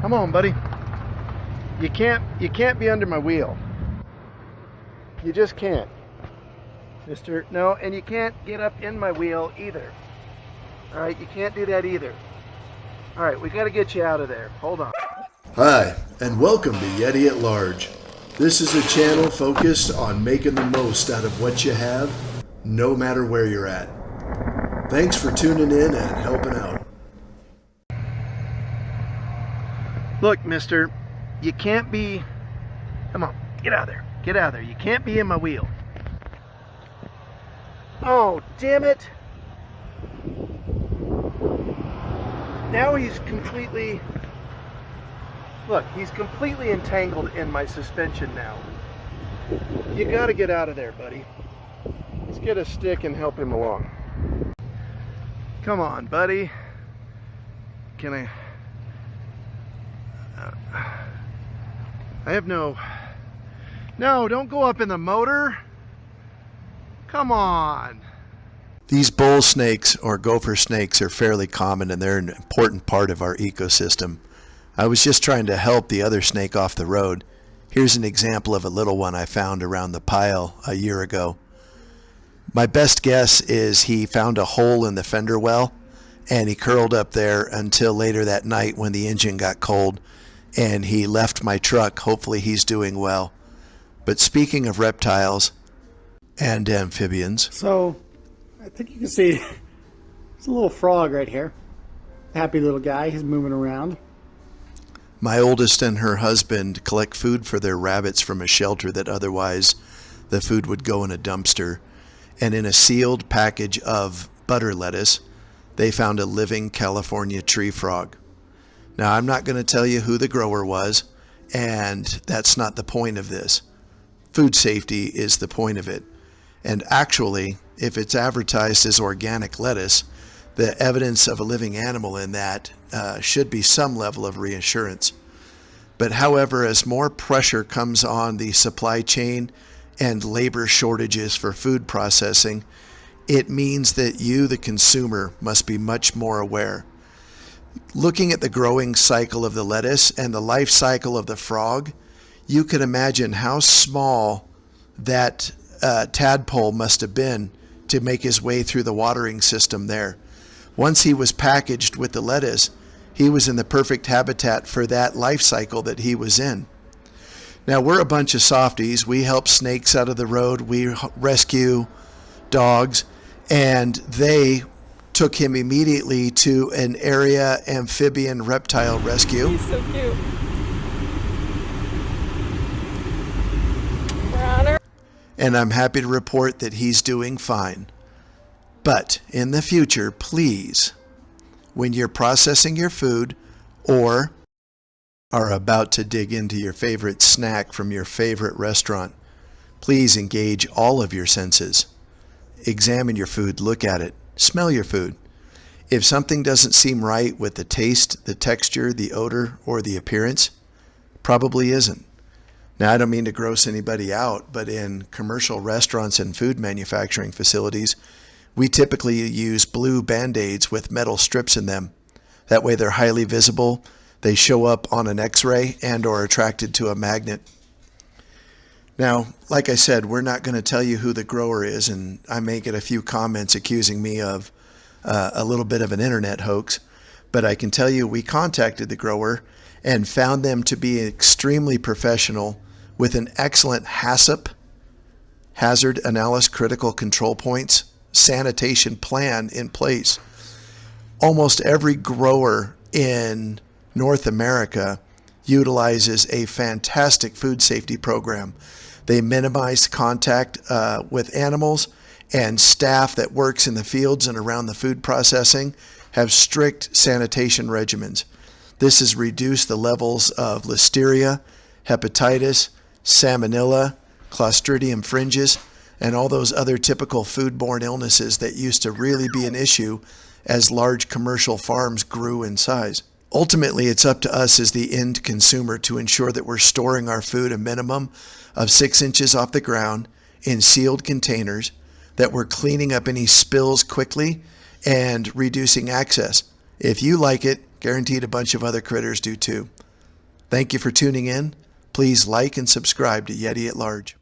Come on, buddy. You can't be under my wheel. You just can't, mister. No, and you can't get up in my wheel either. All right, you can't do that either. All right, we got to get you out of there. Hold on. Hi, and welcome to Yeti at Large. This is a channel focused on making the most out of what you have, no matter where you're at. Thanks for tuning in and helping out. Look, mister, you can't be... Come on, get out of there. Get out of there. You can't be in my wheel. Oh, damn it. Now he's completely... Look, he's completely entangled in my suspension now. You gotta get out of there, buddy. Let's get a stick and help him along. Come on, buddy. Can I... I have no... No, don't go up in the motor. Come on. These bull snakes or gopher snakes are fairly common, and they're an important part of our ecosystem. I was just trying to help the other snake off the road. Here's an example of a little one I found around the pile a year ago. My best guess is he found a hole in the fender well, and he curled up there until later that night when the engine got cold, and he left my truck. Hopefully he's doing well. But speaking of reptiles and amphibians... So, I think you can see there's a little frog right here. Happy little guy, he's moving around. My oldest and her husband collect food for their rabbits from a shelter that otherwise the food would go in a dumpster. And in a sealed package of butter lettuce, they found a living California tree frog. Now, I'm not going to tell you who the grower was, and that's not the point of this. Food safety is the point of it. And actually, if it's advertised as organic lettuce, the evidence of a living animal in that should be some level of reassurance. But however, as more pressure comes on the supply chain and labor shortages for food processing, it means that you, the consumer, must be much more aware. Looking at the growing cycle of the lettuce and the life cycle of the frog, you can imagine how small that tadpole must have been to make his way through the watering system there. Once he was packaged with the lettuce, he was in the perfect habitat for that life cycle that he was in. Now, we're a bunch of softies. We help snakes out of the road. We rescue dogs, and they took him immediately to an area amphibian reptile rescue. He's so cute. Runner. And I'm happy to report that he's doing fine. But in the future, please, when you're processing your food or are about to dig into your favorite snack from your favorite restaurant, please engage all of your senses. Examine your food, look at it, smell your food. If something doesn't seem right with the taste, the texture, the odor, or the appearance, probably isn't. Now, I don't mean to gross anybody out, but in commercial restaurants and food manufacturing facilities, we typically use blue Band-Aids with metal strips in them. That way they're highly visible, they show up on an X-ray and or attracted to a magnet. Now, like I said, we're not going to tell you who the grower is, and I may get a few comments accusing me of a little bit of an internet hoax, but I can tell you we contacted the grower and found them to be extremely professional with an excellent HACCP, Hazard Analysis Critical Control Points, sanitation plan in place. Almost every grower in North America utilizes a fantastic food safety program. They minimize contact with animals, and staff that works in the fields and around the food processing have strict sanitation regimens. This has reduced the levels of listeria, hepatitis, salmonella, Clostridium fringes, and all those other typical foodborne illnesses that used to really be an issue as large commercial farms grew in size. Ultimately, it's up to us as the end consumer to ensure that we're storing our food a minimum of 6 inches off the ground in sealed containers, that we're cleaning up any spills quickly and reducing access. If you like it, guaranteed a bunch of other critters do too. Thank you for tuning in. Please like and subscribe to Yeti at Large.